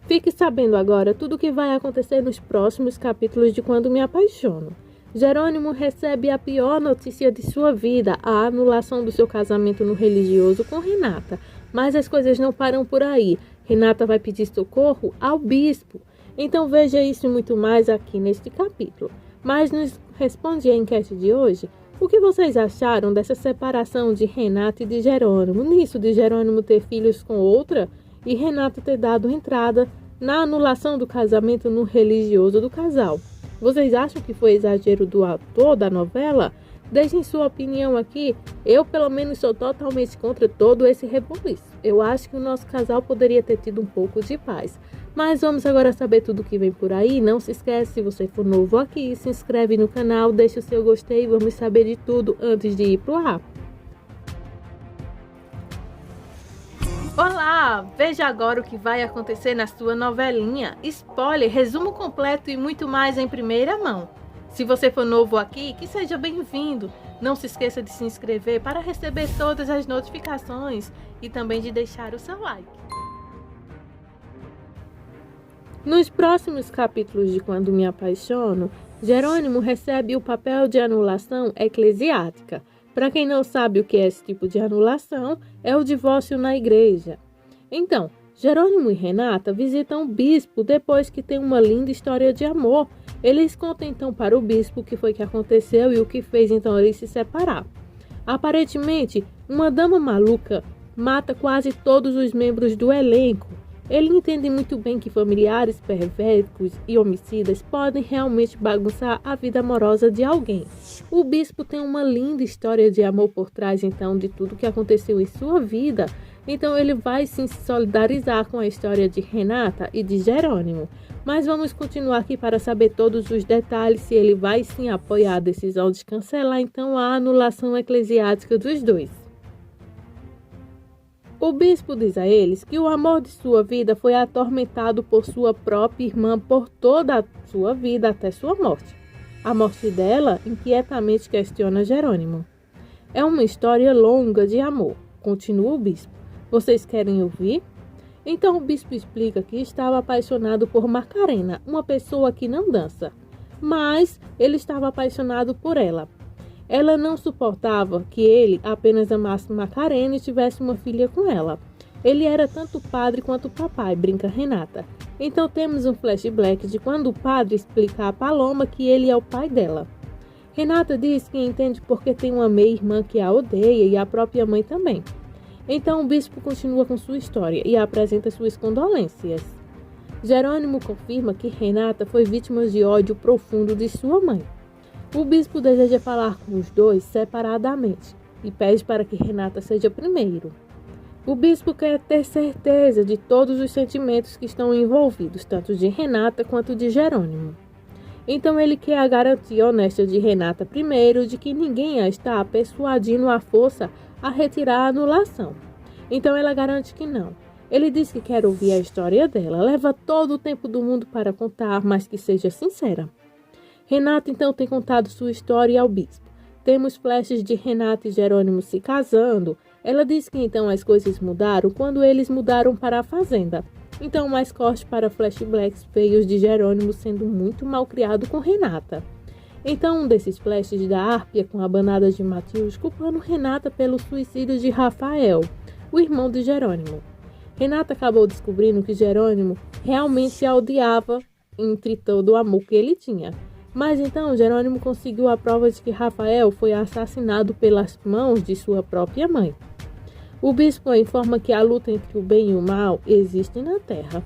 Fique sabendo agora tudo o que vai acontecer nos próximos capítulos de Quando Me Apaixono. Jerônimo recebe a pior notícia de sua vida, a anulação do seu casamento no religioso com Renata. Mas as coisas não param por aí. Renata vai pedir socorro ao bispo. Então veja isso e muito mais aqui neste capítulo. Mas nos responde a enquete de hoje. O que vocês acharam dessa separação de Renata e de Jerônimo? Nisso de Jerônimo ter filhos com outra e Renata ter dado entrada na anulação do casamento no religioso do casal. Vocês acham que foi exagero do autor da novela? Deixem sua opinião aqui. Eu, pelo menos, sou totalmente contra todo esse rebuliço. Eu acho que o nosso casal poderia ter tido um pouco de paz. Mas vamos agora saber tudo o que vem por aí. Não se esquece, se você for novo aqui, se inscreve no canal, deixa o seu gostei. Vamos saber de tudo antes de ir pro ar. Olá! Veja agora o que vai acontecer na sua novelinha. Spoiler, resumo completo e muito mais em primeira mão. Se você for novo aqui, que seja bem-vindo. Não se esqueça de se inscrever para receber todas as notificações e também de deixar o seu like. Nos próximos capítulos de Quando Me Apaixono, Jerônimo recebe o papel de anulação eclesiástica. Para quem não sabe o que é esse tipo de anulação, é o divórcio na igreja. Então, Jerônimo e Renata visitam o bispo depois que tem uma linda história de amor. Eles contam então para o bispo o que foi que aconteceu e o que fez então eles se separar. Aparentemente, uma dama maluca mata quase todos os membros do elenco. Ele entende muito bem que familiares perversos e homicidas podem realmente bagunçar a vida amorosa de alguém. O bispo tem uma linda história de amor por trás, então, de tudo que aconteceu em sua vida. Então, ele vai sim se solidarizar com a história de Renata e de Jerônimo. Mas vamos continuar aqui para saber todos os detalhes, se ele vai sim apoiar a decisão de cancelar, então, a anulação eclesiástica dos dois. O bispo diz a eles que o amor de sua vida foi atormentado por sua própria irmã por toda a sua vida até sua morte. A morte dela inquietamente questiona Jerônimo. É uma história longa de amor, continua o bispo. Vocês querem ouvir? Então o bispo explica que estava apaixonado por Macarena, uma pessoa que não dança. Mas ele estava apaixonado por ela. Ela não suportava que ele apenas amasse Macarena e tivesse uma filha com ela. Ele era tanto padre quanto papai, brinca Renata. Então temos um flashback de quando o padre explica a Paloma que ele é o pai dela. Renata diz que entende porque tem uma meia-irmã que a odeia e a própria mãe também. Então o bispo continua com sua história e apresenta suas condolências. Jerônimo confirma que Renata foi vítima de ódio profundo de sua mãe. O bispo deseja falar com os dois separadamente e pede para que Renata seja primeiro. O bispo quer ter certeza de todos os sentimentos que estão envolvidos, tanto de Renata quanto de Jerônimo. Então ele quer a garantia honesta de Renata primeiro de que ninguém a está persuadindo à força a retirar a anulação. Então ela garante que não. Ele diz que quer ouvir a história dela, leva todo o tempo do mundo para contar, mas que seja sincera. Renata então tem contado sua história ao bispo. Temos flashes de Renata e Jerônimo se casando. Ela diz que então as coisas mudaram quando eles mudaram para a fazenda. Então mais corte para flashbacks feios de Jerônimo sendo muito mal criado com Renata. Então um desses flashes da Árpia com a banada de Matheus culpando Renata pelo suicídio de Rafael, o irmão de Jerônimo. Renata acabou descobrindo que Jerônimo realmente a odiava entre todo o amor que ele tinha. Mas então Jerônimo conseguiu a prova de que Rafael foi assassinado pelas mãos de sua própria mãe. O bispo informa que a luta entre o bem e o mal existe na terra.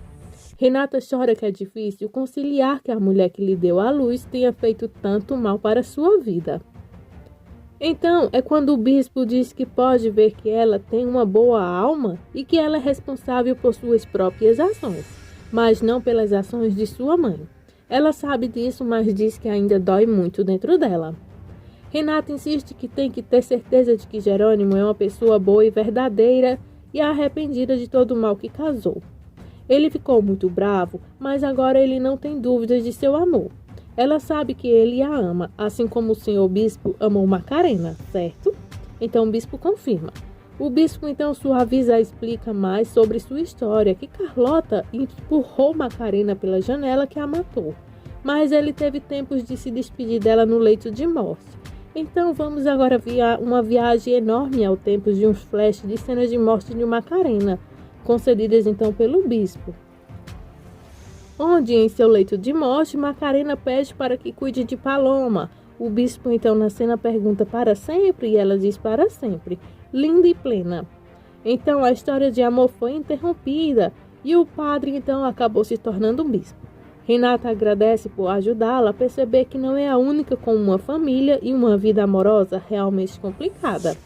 Renata chora que é difícil conciliar que a mulher que lhe deu a luz tenha feito tanto mal para sua vida. Então é quando o bispo diz que pode ver que ela tem uma boa alma e que ela é responsável por suas próprias ações, mas não pelas ações de sua mãe. Ela sabe disso, mas diz que ainda dói muito dentro dela. Renata insiste que tem que ter certeza de que Jerônimo é uma pessoa boa e verdadeira e arrependida de todo o mal que causou. Ele ficou muito bravo, mas agora ele não tem dúvidas de seu amor. Ela sabe que ele a ama, assim como o senhor bispo amou Macarena, certo? Então o bispo confirma. O bispo então suaviza e explica mais sobre sua história, que Carlota empurrou Macarena pela janela que a matou, mas ele teve tempo de se despedir dela no leito de morte. Então vamos agora uma viagem enorme ao tempo de uns flashes de cenas de morte de Macarena, concedidas então pelo bispo. Onde em seu leito de morte, Macarena pede para que cuide de Paloma. O bispo então na cena pergunta para sempre e ela diz para sempre, linda e plena. Então a história de amor foi interrompida e o padre então acabou se tornando um bispo. Renata agradece por ajudá-la a perceber que não é a única com uma família e uma vida amorosa realmente complicada.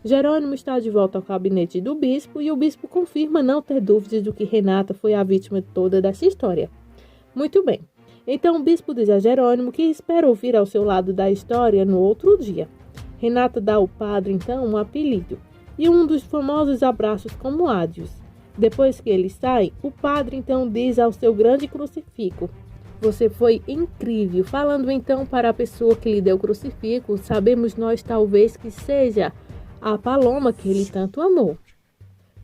Jerônimo está de volta ao gabinete do bispo e o bispo confirma não ter dúvidas de que Renata foi a vítima toda dessa história. Muito bem. Então o bispo diz a Jerônimo que espera ouvir ao seu lado da história no outro dia. Renata dá ao padre então um apelido e um dos famosos abraços como ádios. Depois que ele sai, o padre então diz ao seu grande crucifixo: você foi incrível. Falando então para a pessoa que lhe deu o crucifixo, sabemos nós talvez que seja a Paloma que ele tanto amou.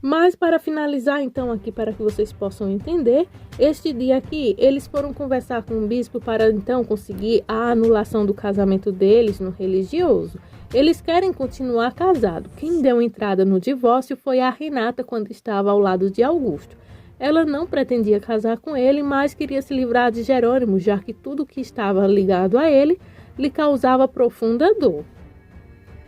Mas para finalizar então aqui, para que vocês possam entender, este dia aqui eles foram conversar com o bispo para então conseguir a anulação do casamento deles no religioso. Eles querem continuar casados. Quem deu entrada no divórcio foi a Renata quando estava ao lado de Augusto. Ela não pretendia casar com ele, mas queria se livrar de Jerônimo, já que tudo que estava ligado a ele lhe causava profunda dor.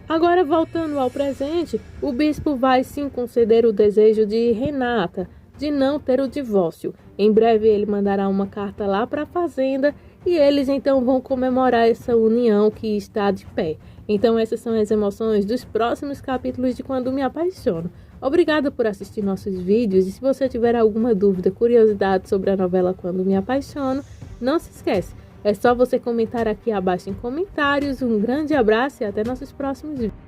Agora, voltando ao presente, o bispo vai sim conceder o desejo de Renata de não ter o divórcio. Em breve ele mandará uma carta lá para a fazenda e eles então vão comemorar essa união que está de pé. Então essas são as emoções dos próximos capítulos de Quando Me Apaixono. Obrigada por assistir nossos vídeos e se você tiver alguma dúvida, curiosidade sobre a novela Quando Me Apaixono, não se esquece. É só você comentar aqui abaixo em comentários. Um grande abraço e até nossos próximos vídeos.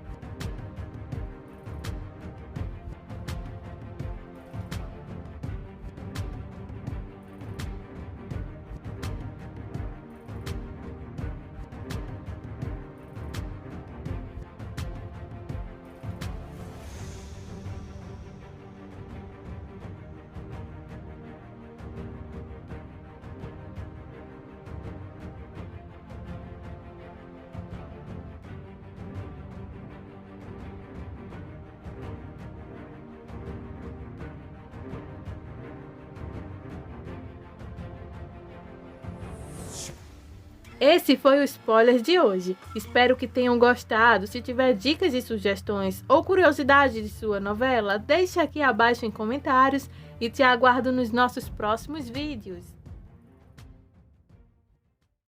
Esse foi o spoiler de hoje. Espero que tenham gostado. Se tiver dicas e sugestões ou curiosidade de sua novela, deixe aqui abaixo em comentários e te aguardo nos nossos próximos vídeos.